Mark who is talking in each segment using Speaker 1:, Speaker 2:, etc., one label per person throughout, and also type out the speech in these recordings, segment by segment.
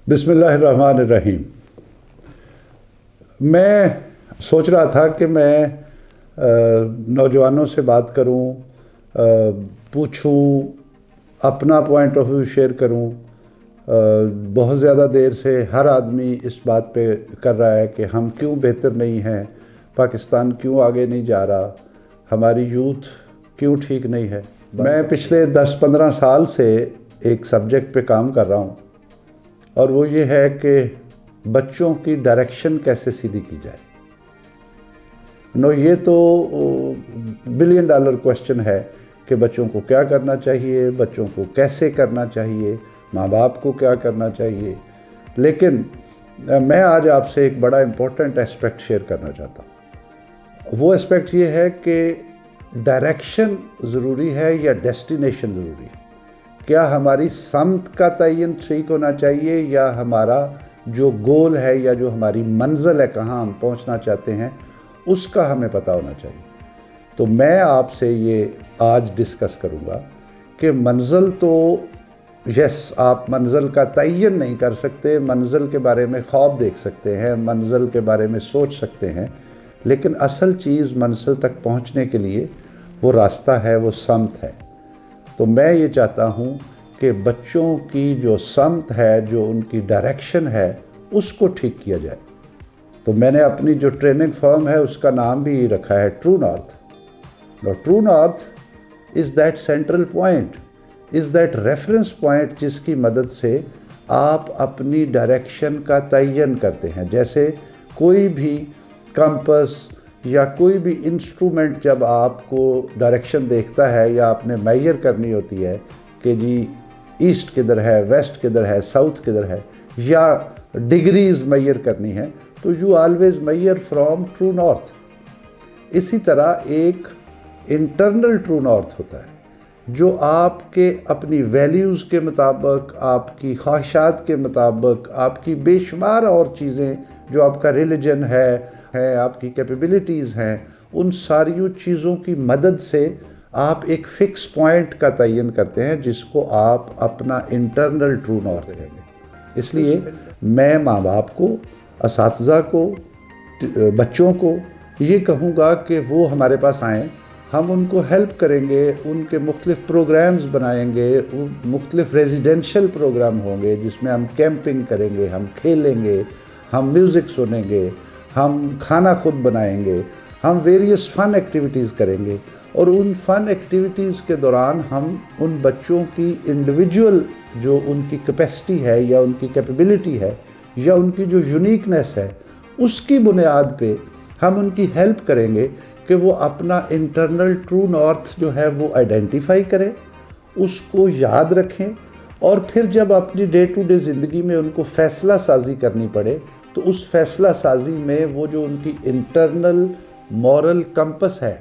Speaker 1: بسم اللہ الرحمن الرحیم۔ میں سوچ رہا تھا کہ میں نوجوانوں سے بات کروں، پوچھوں، اپنا پوائنٹ آف ویو شیئر کروں۔ بہت زیادہ دیر سے ہر آدمی اس بات پہ کر رہا ہے کہ ہم کیوں بہتر نہیں ہیں، پاکستان کیوں آگے نہیں جا رہا، ہماری یوتھ کیوں ٹھیک نہیں ہے۔ میں پچھلے 10-15 سال سے ایک سبجیکٹ پہ کام کر رہا ہوں، اور وہ یہ ہے کہ بچوں کی ڈائریکشن کیسے سیدھی کی جائے۔ یہ تو $1 بلین کویسچن ہے کہ بچوں کو کیا کرنا چاہیے، بچوں کو کیسے کرنا چاہیے، ماں باپ کو کیا کرنا چاہیے۔ لیکن میں آج آپ سے ایک بڑا امپورٹنٹ اسپیکٹ شیئر کرنا چاہتا ہوں۔ وہ اسپیکٹ یہ ہے کہ ڈائریکشن ضروری ہے یا ڈیسٹینیشن ضروری ہے؟ کیا ہماری سمت کا تعین ٹھیک ہونا چاہیے، یا ہمارا جو گول ہے یا جو ہماری منزل ہے، کہاں ہم پہنچنا چاہتے ہیں، اس کا ہمیں پتہ ہونا چاہیے۔ تو میں آپ سے یہ آج ڈسکس کروں گا کہ منزل تو آپ منزل کا تعین نہیں کر سکتے، منزل کے بارے میں خواب دیکھ سکتے ہیں، منزل کے بارے میں سوچ سکتے ہیں، لیکن اصل چیز منزل تک پہنچنے کے لیے وہ راستہ ہے، وہ سمت ہے۔ تو میں یہ چاہتا ہوں کہ بچوں کی جو سمت ہے، جو ان کی ڈائریکشن ہے، اس کو ٹھیک کیا جائے۔ تو میں نے اپنی جو ٹریننگ فرم ہے اس کا نام بھی رکھا ہے true north. True north is that central point, is that reference point جس کی مدد سے آپ اپنی ڈائریکشن کا تعین کرتے ہیں۔ جیسے کوئی بھی کمپس یا کوئی بھی انسٹرومنٹ جب آپ کو ڈائریکشن دیکھتا ہے یا آپ نے میئر کرنی ہوتی ہے کہ جی ایسٹ کدھر ہے، ویسٹ کدھر ہے، ساؤتھ کدھر ہے، یا ڈگریز میئر کرنی ہے، تو you always measure from true north. اسی طرح ایک انٹرنل ٹرو نارتھ ہوتا ہے جو آپ کے اپنی ویلیوز کے مطابق، آپ کی خواہشات کے مطابق، آپ کی بے شمار اور چیزیں جو آپ کا ریلیجن ہے، آپ کی کیپیبلٹیز ہیں، ان ساری چیزوں کی مدد سے آپ ایک فکس پوائنٹ کا تعین کرتے ہیں جس کو آپ اپنا انٹرنل ٹرو نارتھ کہیں گے۔ اس لیے میں ماں باپ کو، اساتذہ کو، بچوں کو یہ کہوں گا کہ وہ ہمارے پاس آئیں، ہم ان کو ہیلپ کریں گے، ان کے مختلف پروگرامز بنائیں گے، مختلف ریزیڈینشل پروگرام ہوں گے جس میں ہم کیمپنگ کریں گے، ہم کھیلیں گے، ہم میوزک سنیں گے، ہم کھانا خود بنائیں گے، ہم ویریس فن ایکٹیویٹیز کریں گے، اور ان فن ایکٹیویٹیز کے دوران ہم ان بچوں کی انڈیویجول جو ان کی کیپیسٹی ہے یا ان کی کیپیبلٹی ہے یا ان کی جو یونیکنیس ہے، اس کی بنیاد پہ ہم ان کی ہیلپ کریں گے کہ وہ اپنا انٹرنل ٹرو نارتھ جو ہے وہ آئیڈینٹیفائی کریں، اس کو یاد رکھیں، اور پھر جب اپنی ڈے ٹو ڈے زندگی میں ان کو فیصلہ سازی کرنی پڑے تو اس فیصلہ سازی میں وہ جو ان کی انٹرنل مورل کمپس ہے،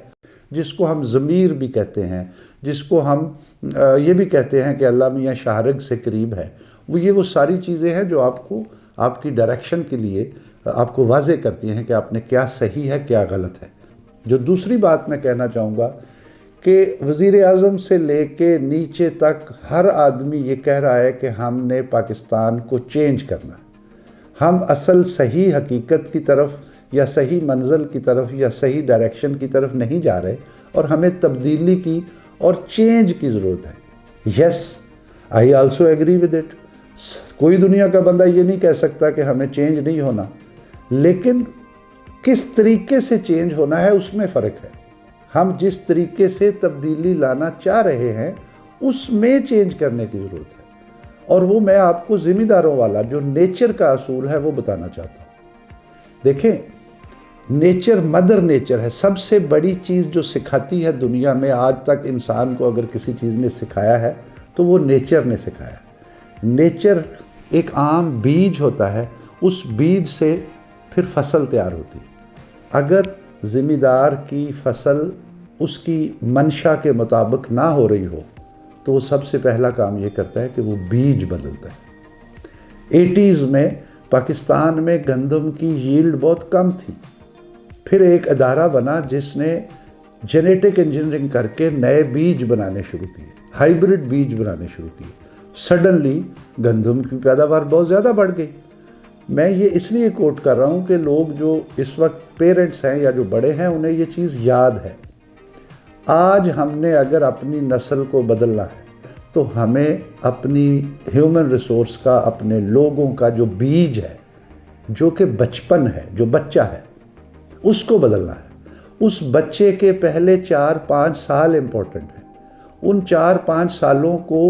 Speaker 1: جس کو ہم ضمیر بھی کہتے ہیں، جس کو ہم یہ بھی کہتے ہیں کہ اللہ میاں شاہرگ سے قریب ہے، وہ ساری چیزیں ہیں جو آپ کو آپ کی ڈائریکشن کے لیے آپ کو واضح کرتی ہیں کہ آپ نے کیا صحیح ہے، کیا غلط ہے۔ جو دوسری بات میں کہنا چاہوں گا کہ وزیر اعظم سے لے کے نیچے تک ہر آدمی یہ کہہ رہا ہے کہ ہم نے پاکستان کو چینج کرنا ہے، ہم اصل صحیح حقیقت کی طرف یا صحیح منزل کی طرف یا صحیح ڈائریکشن کی طرف نہیں جا رہے، اور ہمیں تبدیلی کی اور چینج کی ضرورت ہے۔ Yes, I also agree with it. کوئی دنیا کا بندہ یہ نہیں کہہ سکتا کہ ہمیں چینج نہیں ہونا، لیکن کس طریقے سے چینج ہونا ہے اس میں فرق ہے۔ ہم جس طریقے سے تبدیلی لانا چاہ رہے ہیں اس میں چینج کرنے کی ضرورت ہے، اور وہ میں آپ کو ذمہ داروں والا جو نیچر کا اصول ہے وہ بتانا چاہتا ہوں۔ دیکھیں، نیچر مدر نیچر ہے، سب سے بڑی چیز جو سکھاتی ہے دنیا میں آج تک انسان کو، اگر کسی چیز نے سکھایا ہے تو وہ نیچر نے سکھایا ہے۔ نیچر ایک عام بیج ہوتا ہے، اس بیج سے پھر فصل تیار ہوتی ہے۔ اگر ذمہ دار کی فصل اس کی منشا کے مطابق نہ ہو رہی ہو تو وہ سب سے پہلا کام یہ کرتا ہے کہ وہ بیج بدلتا ہے۔ 80s میں پاکستان میں گندم کی ییلڈ بہت کم تھی، پھر ایک ادارہ بنا جس نے جینیٹک انجینئرنگ کر کے نئے بیج بنانے شروع کیے، ہائیبرڈ بیج بنانے شروع کیے۔ سڈنلی گندم کی پیداوار بہت زیادہ بڑھ گئی۔ میں یہ اس لیے کوٹ کر رہا ہوں کہ لوگ جو اس وقت پیرنٹس ہیں یا جو بڑے ہیں انہیں یہ چیز یاد ہے۔ آج ہم نے اگر اپنی نسل کو بدلنا ہے تو ہمیں اپنی ہیومن ریسورس کا، اپنے لوگوں کا جو بیج ہے، جو کہ بچپن ہے، جو بچہ ہے، اس کو بدلنا ہے۔ اس بچے کے پہلے 4-5 سال امپورٹنٹ ہیں۔ ان 4-5 سالوں کو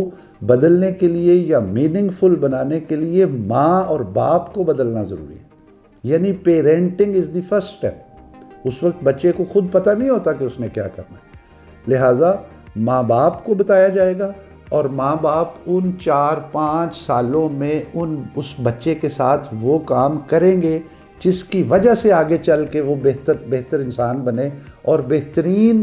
Speaker 1: بدلنے کے لیے یا میننگ فل بنانے کے لیے ماں اور باپ کو بدلنا ضروری ہے۔ یعنی parenting is the first step. اس وقت بچے کو خود پتہ نہیں ہوتا کہ اس نے کیا کرنا ہے، لہٰذا ماں باپ کو بتایا جائے گا، اور ماں باپ ان 4-5 سالوں میں اس بچے کے ساتھ وہ کام کریں گے جس کی وجہ سے آگے چل کے وہ بہتر انسان بنے اور بہترین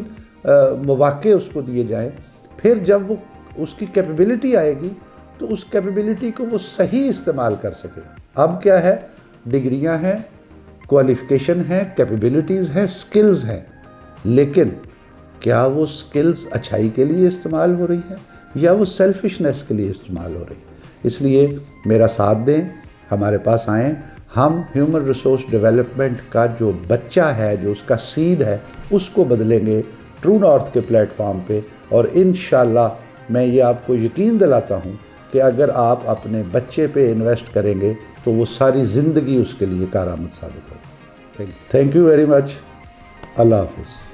Speaker 1: مواقع اس کو دیے جائیں۔ پھر جب وہ اس کی کیپیبلٹی آئے گی تو اس کیپیبلٹی کو وہ صحیح استعمال کر سکے۔ اب کیا ہے، ڈگریاں ہیں، کوالیفیکیشن ہیں، کیپیبلٹیز ہیں، سکلز ہیں، لیکن کیا وہ سکلز اچھائی کے لیے استعمال ہو رہی ہیں یا وہ سیلفشنس کے لیے استعمال ہو رہی ہے؟ اس لیے میرا ساتھ دیں، ہمارے پاس آئیں، ہم ہیومن ریسورس ڈیولپمنٹ کا جو بچہ ہے، جو اس کا سیڈ ہے، اس کو بدلیں گے ٹرو نارتھ کے پلیٹ فارم پہ، اور انشاءاللہ میں یہ آپ کو یقین دلاتا ہوں کہ اگر آپ اپنے بچے پہ انویسٹ کریں گے تو وہ ساری زندگی اس کے لیے کارآمد ثابت ہوگی۔ Thank you very much. اللہ حافظ۔